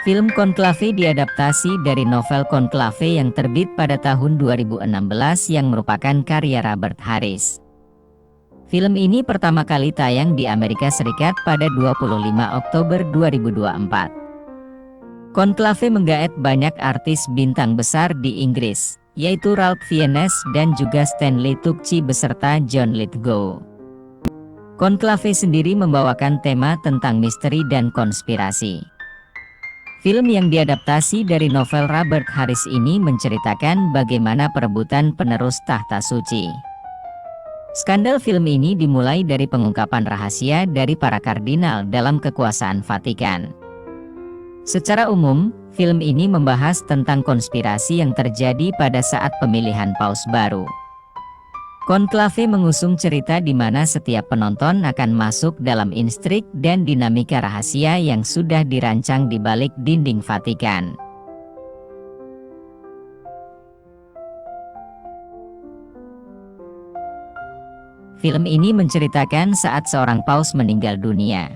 Film Conclave diadaptasi dari novel Conclave yang terbit pada tahun 2016 yang merupakan karya Robert Harris. Film ini pertama kali tayang di Amerika Serikat pada 25 Oktober 2024. Conclave menggaet banyak artis bintang besar di Inggris, yaitu Ralph Fiennes dan juga Stanley Tucci beserta John Lithgow. Conclave sendiri membawakan tema tentang misteri dan konspirasi. Film yang diadaptasi dari novel Robert Harris ini menceritakan bagaimana perebutan penerus tahta suci. Skandal film ini dimulai dari pengungkapan rahasia dari para kardinal dalam kekuasaan Vatikan. Secara umum, film ini membahas tentang konspirasi yang terjadi pada saat pemilihan paus baru. Conclave mengusung cerita di mana setiap penonton akan masuk dalam instrik dan dinamika rahasia yang sudah dirancang di balik dinding Vatikan. Film ini menceritakan saat seorang paus meninggal dunia.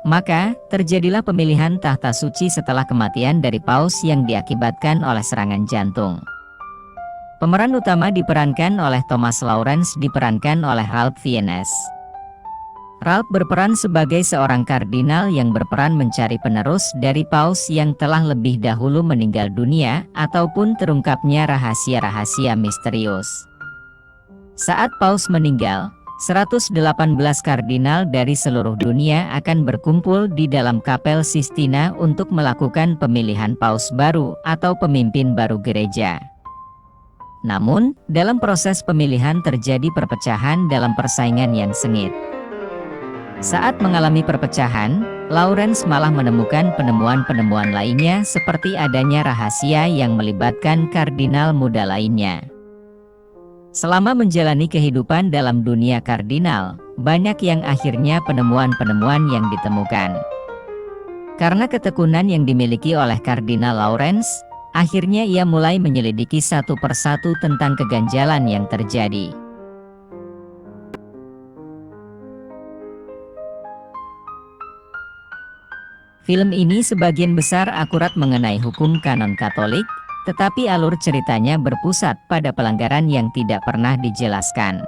Maka, terjadilah pemilihan tahta suci setelah kematian dari paus yang diakibatkan oleh serangan jantung. Pemeran utama diperankan oleh Thomas Lawrence diperankan oleh Ralph Fiennes. Ralph berperan sebagai seorang kardinal yang berperan mencari penerus dari paus yang telah lebih dahulu meninggal dunia ataupun terungkapnya rahasia-rahasia misterius. Saat paus meninggal, 118 kardinal dari seluruh dunia akan berkumpul di dalam Kapel Sistina untuk melakukan pemilihan paus baru atau pemimpin baru gereja. Namun, dalam proses pemilihan terjadi perpecahan dalam persaingan yang sengit. Saat mengalami perpecahan, Lawrence malah menemukan penemuan-penemuan lainnya seperti adanya rahasia yang melibatkan kardinal muda lainnya. Selama menjalani kehidupan dalam dunia kardinal, banyak yang akhirnya penemuan-penemuan yang ditemukan. Karena ketekunan yang dimiliki oleh Kardinal Lawrence, akhirnya ia mulai menyelidiki satu persatu tentang keganjalan yang terjadi. Film ini sebagian besar akurat mengenai hukum kanon Katolik, tetapi alur ceritanya berpusat pada pelanggaran yang tidak pernah dijelaskan.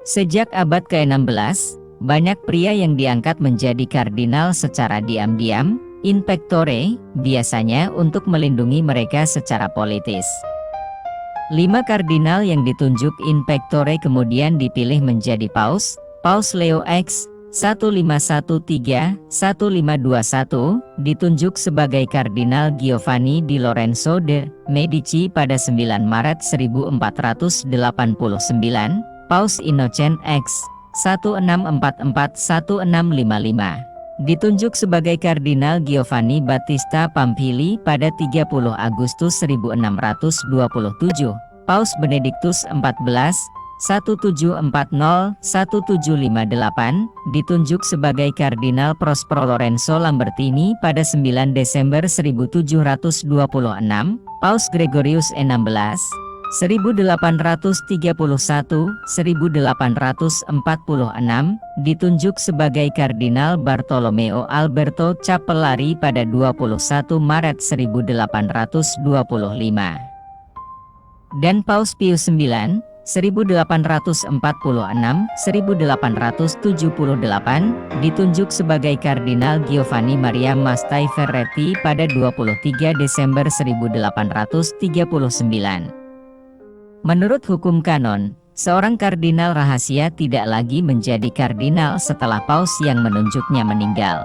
Sejak abad ke-16, banyak pria yang diangkat menjadi kardinal secara diam-diam, in pectore, biasanya untuk melindungi mereka secara politis. 5 kardinal yang ditunjuk in pectore kemudian dipilih menjadi paus, Paus Leo X, 1513-1521, ditunjuk sebagai Kardinal Giovanni di Lorenzo de' Medici pada 9 Maret 1489, Paus Innocent X, 1644-1655. Ditunjuk sebagai Kardinal Giovanni Battista Pamphili pada 30 Agustus 1627, Paus Benediktus XIV, 1740-1758, ditunjuk sebagai Kardinal Prospero Lorenzo Lambertini pada 9 Desember 1726, Paus Gregorius XVI, 1831-1846, ditunjuk sebagai Kardinal Bartolomeo Alberto Capellari pada 21 Maret 1825. Dan Paus Pius IX, 1846-1878, ditunjuk sebagai Kardinal Giovanni Maria Mastai Ferretti pada 23 Desember 1839. Menurut hukum kanon, seorang kardinal rahasia tidak lagi menjadi kardinal setelah paus yang menunjuknya meninggal.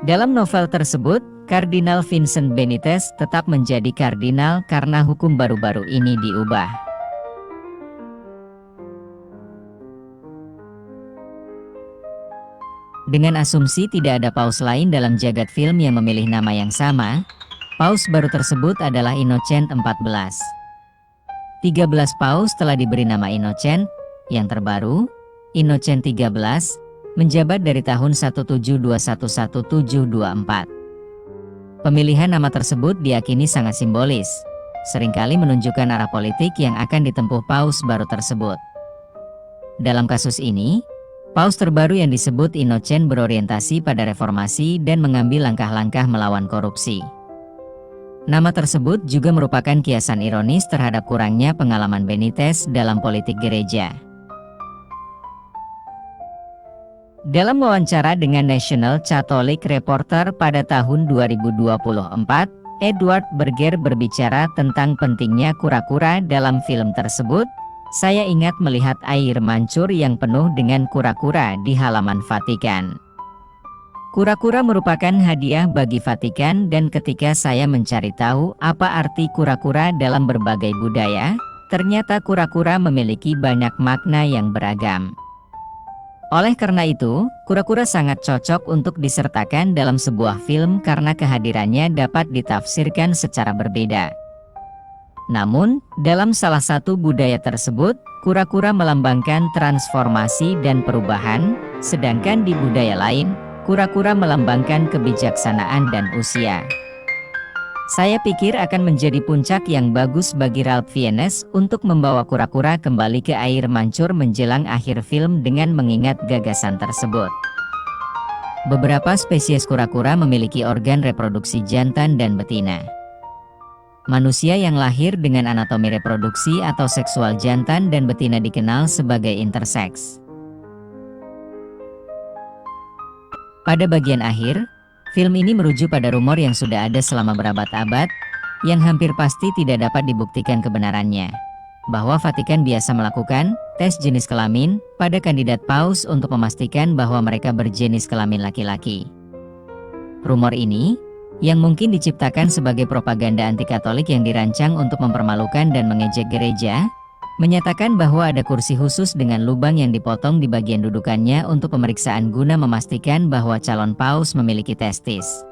Dalam novel tersebut, Kardinal Vincent Benitez tetap menjadi kardinal karena hukum baru-baru ini diubah. Dengan asumsi tidak ada paus lain dalam jagat film yang memilih nama yang sama, paus baru tersebut adalah Innocent XIV. 13 paus telah diberi nama Innocent, yang terbaru, Innocent XIII, menjabat dari tahun 1721-1724. Pemilihan nama tersebut diyakini sangat simbolis, seringkali menunjukkan arah politik yang akan ditempuh paus baru tersebut. Dalam kasus ini, Paus terbaru yang disebut Innocent berorientasi pada reformasi dan mengambil langkah-langkah melawan korupsi. Nama tersebut juga merupakan kiasan ironis terhadap kurangnya pengalaman Benitez dalam politik gereja. Dalam wawancara dengan National Catholic Reporter pada tahun 2024, Edward Berger berbicara tentang pentingnya kura-kura dalam film tersebut. Saya ingat melihat air mancur yang penuh dengan kura-kura di halaman Vatikan. Kura-kura merupakan hadiah bagi Vatikan, dan ketika saya mencari tahu apa arti kura-kura dalam berbagai budaya, ternyata kura-kura memiliki banyak makna yang beragam. Oleh karena itu, kura-kura sangat cocok untuk disertakan dalam sebuah film karena kehadirannya dapat ditafsirkan secara berbeda. Namun, dalam salah satu budaya tersebut, kura-kura melambangkan transformasi dan perubahan, sedangkan di budaya lain, kura-kura melambangkan kebijaksanaan dan usia. Saya pikir akan menjadi puncak yang bagus bagi Ralph Fiennes untuk membawa kura-kura kembali ke air mancur menjelang akhir film dengan mengingat gagasan tersebut. Beberapa spesies kura-kura memiliki organ reproduksi jantan dan betina. Manusia yang lahir dengan anatomi reproduksi atau seksual jantan dan betina dikenal sebagai intersex. Pada bagian akhir, film ini merujuk pada rumor yang sudah ada selama berabad-abad, yang hampir pasti tidak dapat dibuktikan kebenarannya, bahwa Vatikan biasa melakukan tes jenis kelamin pada kandidat paus untuk memastikan bahwa mereka berjenis kelamin laki-laki. Rumor ini, yang mungkin diciptakan sebagai propaganda anti-Katolik yang dirancang untuk mempermalukan dan mengejek gereja, menyatakan bahwa ada kursi khusus dengan lubang yang dipotong di bagian dudukannya untuk pemeriksaan guna memastikan bahwa calon paus memiliki testis.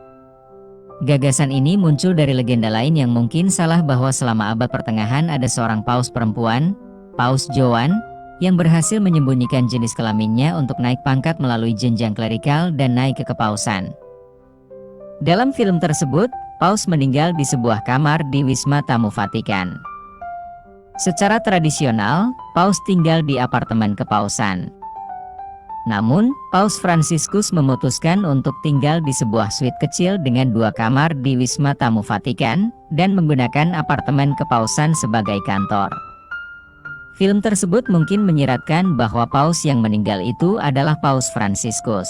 Gagasan ini muncul dari legenda lain yang mungkin salah, bahwa selama abad pertengahan ada seorang paus perempuan, Paus Joan, yang berhasil menyembunyikan jenis kelaminnya untuk naik pangkat melalui jenjang klerikal dan naik ke kepausan. Dalam film tersebut, paus meninggal di sebuah kamar di Wisma Tamu Vatikan. Secara tradisional, paus tinggal di apartemen kepausan. Namun, Paus Fransiskus memutuskan untuk tinggal di sebuah suite kecil dengan 2 kamar di Wisma Tamu Vatikan, dan menggunakan apartemen kepausan sebagai kantor. Film tersebut mungkin menyiratkan bahwa paus yang meninggal itu adalah Paus Fransiskus.